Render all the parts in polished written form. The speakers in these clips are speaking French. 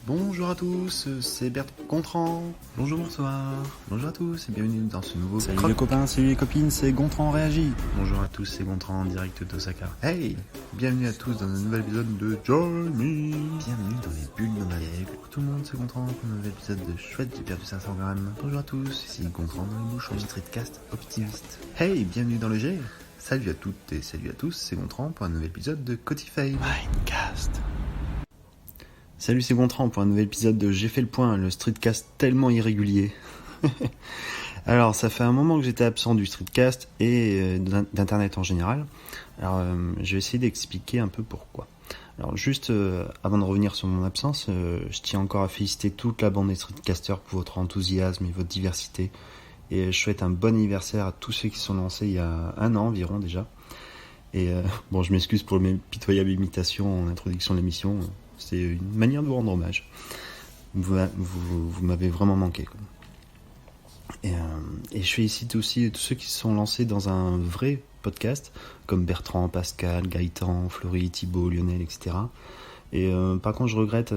Bonjour à tous, c'est Bertrand Gontran. Bonjour, bonsoir. Bonjour à tous et bienvenue dans ce nouveau... Salut les copains, salut les copines, c'est Gontran réagit. Bonjour à tous, c'est Gontran en direct d'Osaka. Hey, bienvenue à tous dans un nouvel épisode de Join Me. Bienvenue dans les bulles nomadiques. Tout le monde, c'est Gontran pour un nouvel épisode de Chouette, j'ai perdu 500 grammes. Bonjour à tous, ici Gontran dans les bouchons, streetcast optimiste. Hey, bienvenue dans le G. Salut à toutes et salut à tous, c'est Gontran pour un nouvel épisode de Cotify Mindcast. Salut, c'est Gontran pour un nouvel épisode de J'ai fait le point, le streetcast tellement irrégulier. Alors, ça fait un moment que j'étais absent du streetcast et d'internet en général. Alors, je vais essayer d'expliquer un peu pourquoi. Alors, juste avant de revenir sur mon absence, je tiens encore à féliciter toute la bande des streetcasters pour votre enthousiasme et votre diversité. Et je souhaite un bon anniversaire à tous ceux qui sont lancés il y a un an environ déjà. Et bon, je m'excuse pour mes pitoyables imitations en introduction de l'émission. C'est une manière de vous rendre hommage. Vous m'avez vraiment manqué, quoi. Et je félicite aussi tous ceux qui se sont lancés dans un vrai podcast, comme Bertrand, Pascal, Gaëtan, Florie, Thibaut, Lionel, etc. Et par contre, je regrette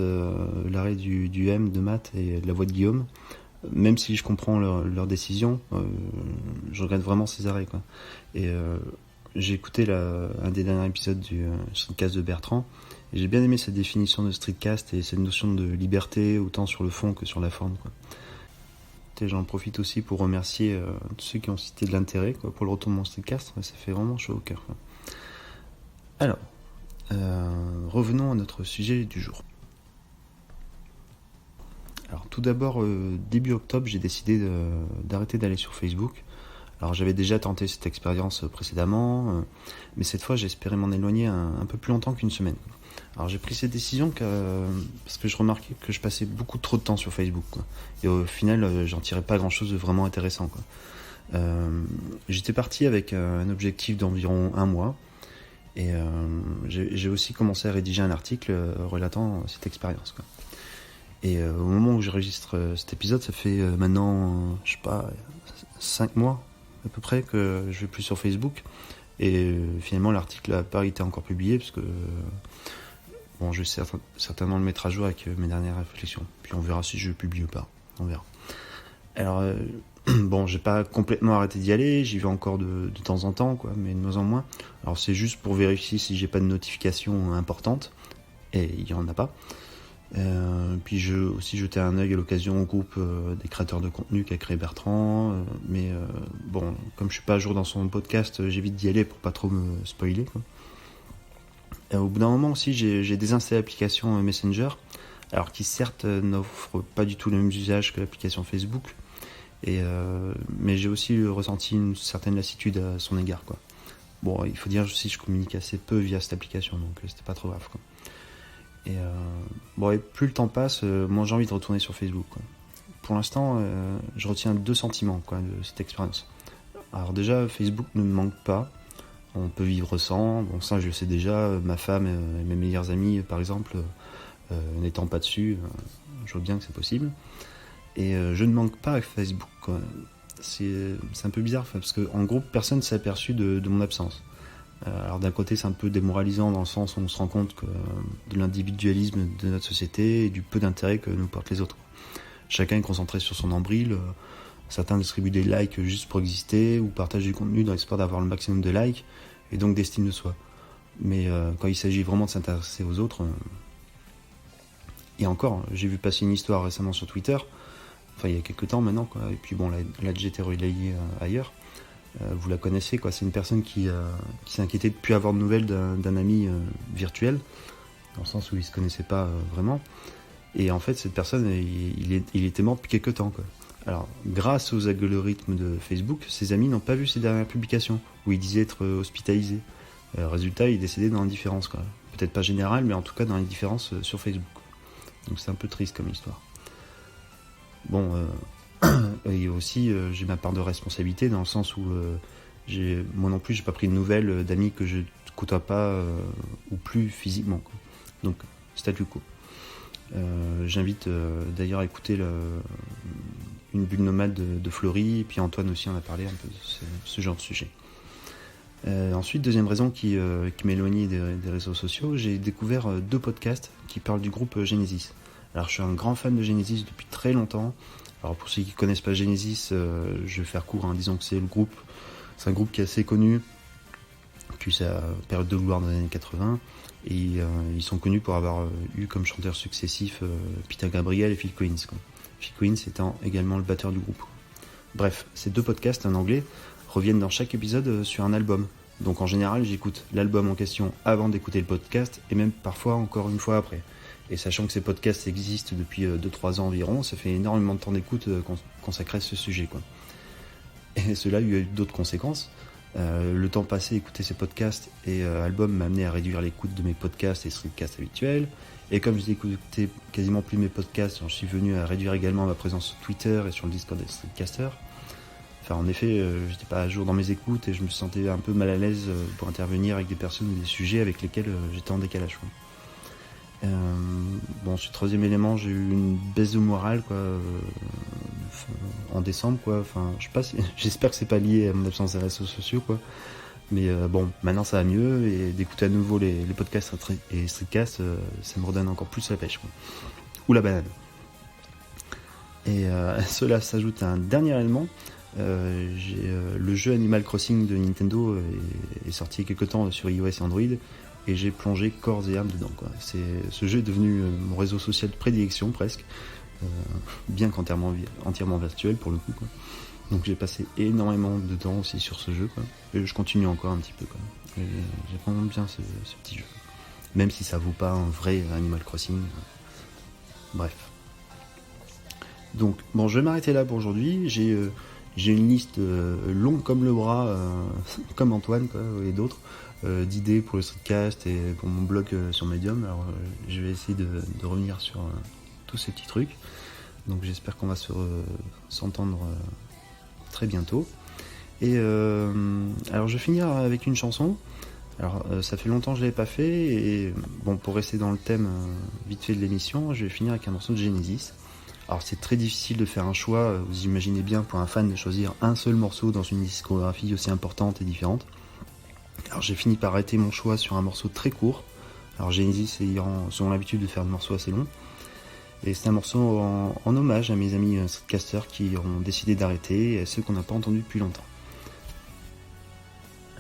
l'arrêt du M de Matt et de la voix de Guillaume. Même si je comprends leur décision, je regrette vraiment ces arrêts, quoi. Et j'ai écouté un des derniers épisodes du streetcast de Bertrand, et j'ai bien aimé cette définition de streetcast et cette notion de liberté, autant sur le fond que sur la forme, quoi. Et j'en profite aussi pour remercier tous ceux qui ont cité de l'intérêt, quoi, pour le retour de mon streetcast. Ça fait vraiment chaud au cœur, quoi. Alors, revenons à notre sujet du jour. Alors tout d'abord, début octobre, j'ai décidé d'arrêter d'aller sur Facebook. Alors j'avais déjà tenté cette expérience précédemment, mais cette fois j'espérais m'en éloigner un peu plus longtemps qu'une semaine. Alors j'ai pris cette décision parce que je remarquais que je passais beaucoup trop de temps sur Facebook, quoi. Et au final, j'en tirais pas grand chose de vraiment intéressant, quoi. J'étais parti avec un objectif d'environ 1 mois, et j'ai aussi commencé à rédiger un article relatant cette expérience, quoi. Et au moment où j'enregistre cet épisode, ça fait maintenant, je sais pas, 5 mois à peu près que je vais plus sur Facebook. Et finalement, l'article n'a pas été encore publié parce que bon, je vais certainement le mettre à jour avec mes dernières réflexions. Puis on verra si je le publie ou pas. On verra. Alors, bon, j'ai pas complètement arrêté d'y aller. J'y vais encore de temps en temps, quoi, mais de moins en moins. Alors, c'est juste pour vérifier si j'ai pas de notifications importantes. Et il y en a pas. Puis j'ai aussi jeté un œil à l'occasion au groupe des créateurs de contenu qu'a créé Bertrand, mais bon, comme je suis pas à jour dans son podcast, j'évite d'y aller pour pas trop me spoiler, quoi. Au bout d'un moment aussi, j'ai désinstallé l'application Messenger, alors qui certes n'offre pas du tout les mêmes usages que l'application Facebook, mais j'ai aussi ressenti une certaine lassitude à son égard, quoi. Bon, il faut dire aussi que je communique assez peu via cette application, donc c'était pas trop grave, quoi. Et bon, et plus le temps passe, moins j'ai envie de retourner sur Facebook, quoi. Pour l'instant, je retiens 2 sentiments, quoi, de cette expérience. Alors déjà, Facebook ne me manque pas. On peut vivre sans. Bon, ça, je le sais déjà. Ma femme et mes meilleurs amis, par exemple, n'étant pas dessus, je vois bien que c'est possible. Et je ne manque pas avec Facebook, quoi. C'est un peu bizarre, parce qu'en gros, personne ne s'est aperçu de mon absence. Alors d'un côté, c'est un peu démoralisant dans le sens où on se rend compte de l'individualisme de notre société et du peu d'intérêt que nous portent les autres. Chacun est concentré sur son nombril. Certains distribuent des likes juste pour exister ou partagent du contenu dans l'espoir d'avoir le maximum de likes et donc d'estime de soi. Mais quand il s'agit vraiment de s'intéresser aux autres... Et encore, j'ai vu passer une histoire récemment sur Twitter, enfin il y a quelques temps maintenant, quoi. Et puis bon, elle a déjà été relayée ailleurs. Vous la connaissez, quoi. C'est une personne qui s'est inquiétée de ne plus avoir de nouvelles d'un ami virtuel, dans le sens où ils ne se connaissaient pas vraiment. Et en fait, cette personne, il était mort depuis quelques temps, quoi. Alors, grâce aux algorithmes de Facebook, ses amis n'ont pas vu ses dernières publications, où il disait être hospitalisé. Résultat, il est décédé dans l'indifférence, quoi. Peut-être pas générale, mais en tout cas dans l'indifférence sur Facebook. Donc c'est un peu triste comme histoire. Bon... Et aussi, j'ai ma part de responsabilité dans le sens où moi non plus, j'ai pas pris de nouvelles d'amis que je ne côtoie pas ou plus physiquement, quoi. Donc, statu quo. J'invite d'ailleurs à écouter une bulle nomade de Florie, et puis Antoine aussi en a parlé un peu de ce genre de sujet. Ensuite, deuxième raison qui m'a éloigné des réseaux sociaux, j'ai découvert 2 podcasts qui parlent du groupe Genesis. Alors je suis un grand fan de Genesis depuis très longtemps. Alors pour ceux qui ne connaissent pas Genesis, je vais faire court, hein. Disons que c'est un groupe qui est assez connu, qui a sa période de gloire dans les années 80, et ils sont connus pour avoir eu comme chanteurs successifs Peter Gabriel et Phil Collins, quoi. Phil Collins étant également le batteur du groupe. Bref, ces 2 podcasts en anglais reviennent dans chaque épisode sur un album. Donc en général, j'écoute l'album en question avant d'écouter le podcast, et même parfois encore une fois après. Et sachant que ces podcasts existent depuis 2-3 ans environ, ça fait énormément de temps d'écoute consacré à ce sujet, quoi. Et cela a eu d'autres conséquences. Le temps passé à écouter ces podcasts et albums m'a amené à réduire l'écoute de mes podcasts et streetcasts habituels. Et comme je n'écoutais quasiment plus mes podcasts, j'en suis venu à réduire également ma présence sur Twitter et sur le Discord des streetcasters. Enfin, en effet, j'étais pas à jour dans mes écoutes et je me sentais un peu mal à l'aise pour intervenir avec des personnes ou des sujets avec lesquels j'étais en décalage, quoi. Bon, sur le 3e élément, j'ai eu une baisse de morale, quoi, en décembre, quoi. Enfin, je sais pas, j'espère que c'est pas lié à mon absence des réseaux sociaux, quoi. Mais bon, maintenant ça va mieux, et d'écouter à nouveau les podcasts et streetcasts, ça me redonne encore plus la pêche, quoi. Ou la banane. Et à cela s'ajoute un dernier élément. Le jeu Animal Crossing de Nintendo est sorti il y a quelques temps sur iOS et Android, et j'ai plongé corps et âme dedans, quoi. Ce jeu est devenu mon réseau social de prédilection presque, bien qu'entièrement virtuel pour le coup, quoi. Donc j'ai passé énormément de temps aussi sur ce jeu, quoi. Et je continue encore un petit peu, quoi. Et j'ai vraiment bien ce petit jeu, même si ça vaut pas un vrai Animal Crossing. Bref. Donc bon, je vais m'arrêter là pour aujourd'hui. J'ai une liste longue comme le bras, comme Antoine, quoi, et d'autres, d'idées pour le streetcast et pour mon blog sur Medium. Alors je vais essayer de revenir sur tous ces petits trucs. Donc j'espère qu'on va s'entendre très bientôt. Et alors je vais finir avec une chanson. Alors ça fait longtemps que je l'avais pas fait, et bon, pour rester dans le thème vite fait de l'émission, je vais finir avec un morceau de Genesis. Alors c'est très difficile de faire un choix, vous imaginez bien pour un fan de choisir un seul morceau dans une discographie aussi importante et différente. Alors j'ai fini par arrêter mon choix sur un morceau très court. Alors Genesis ont l'habitude de faire des morceaux assez longs. Et c'est un morceau en hommage à mes amis streetcasters qui ont décidé d'arrêter, et à ceux qu'on n'a pas entendus depuis longtemps.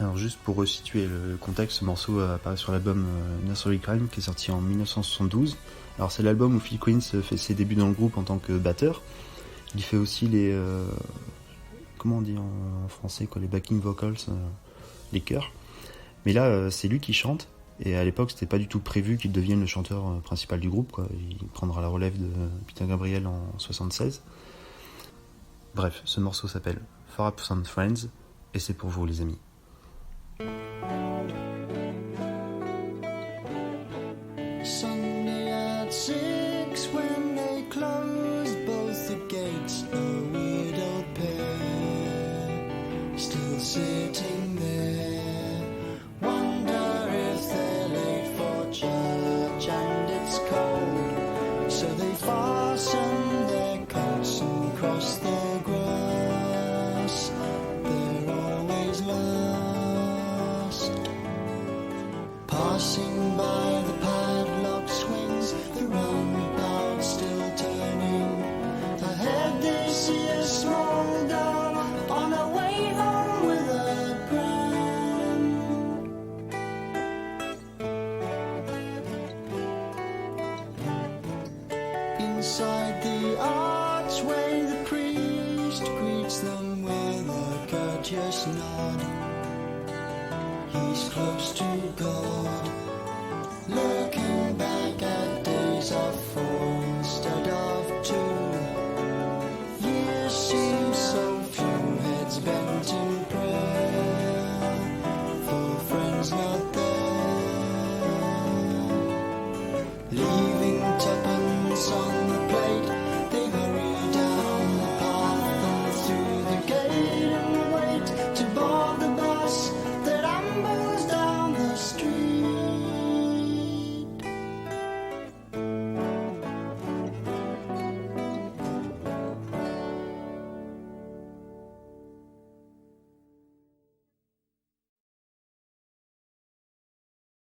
Alors juste pour resituer le contexte, ce morceau apparaît sur l'album Nursery Crime qui est sorti en 1972. Alors c'est l'album où Phil Collins fait ses débuts dans le groupe en tant que batteur. Il fait aussi les... comment on dit en français, quoi, les backing vocals, les chœurs. Mais là c'est lui qui chante, et à l'époque c'était pas du tout prévu qu'il devienne le chanteur principal du groupe, quoi. Il prendra la relève de Peter Gabriel en 1976. Bref, ce morceau s'appelle For Absent Friends, et c'est pour vous les amis. Sunday at 6 when they closed both the gates, a widowed pair still sitting there. Wonder if they're late for church and it's cold, so they fasten their coats and cross the grass. They're always lost, passing by the padlock swings, the roundabout still turning. Ahead they see a small girl on her way home with a pram. Inside the archway the priest greets them with a courteous nod. He's close to God, looking back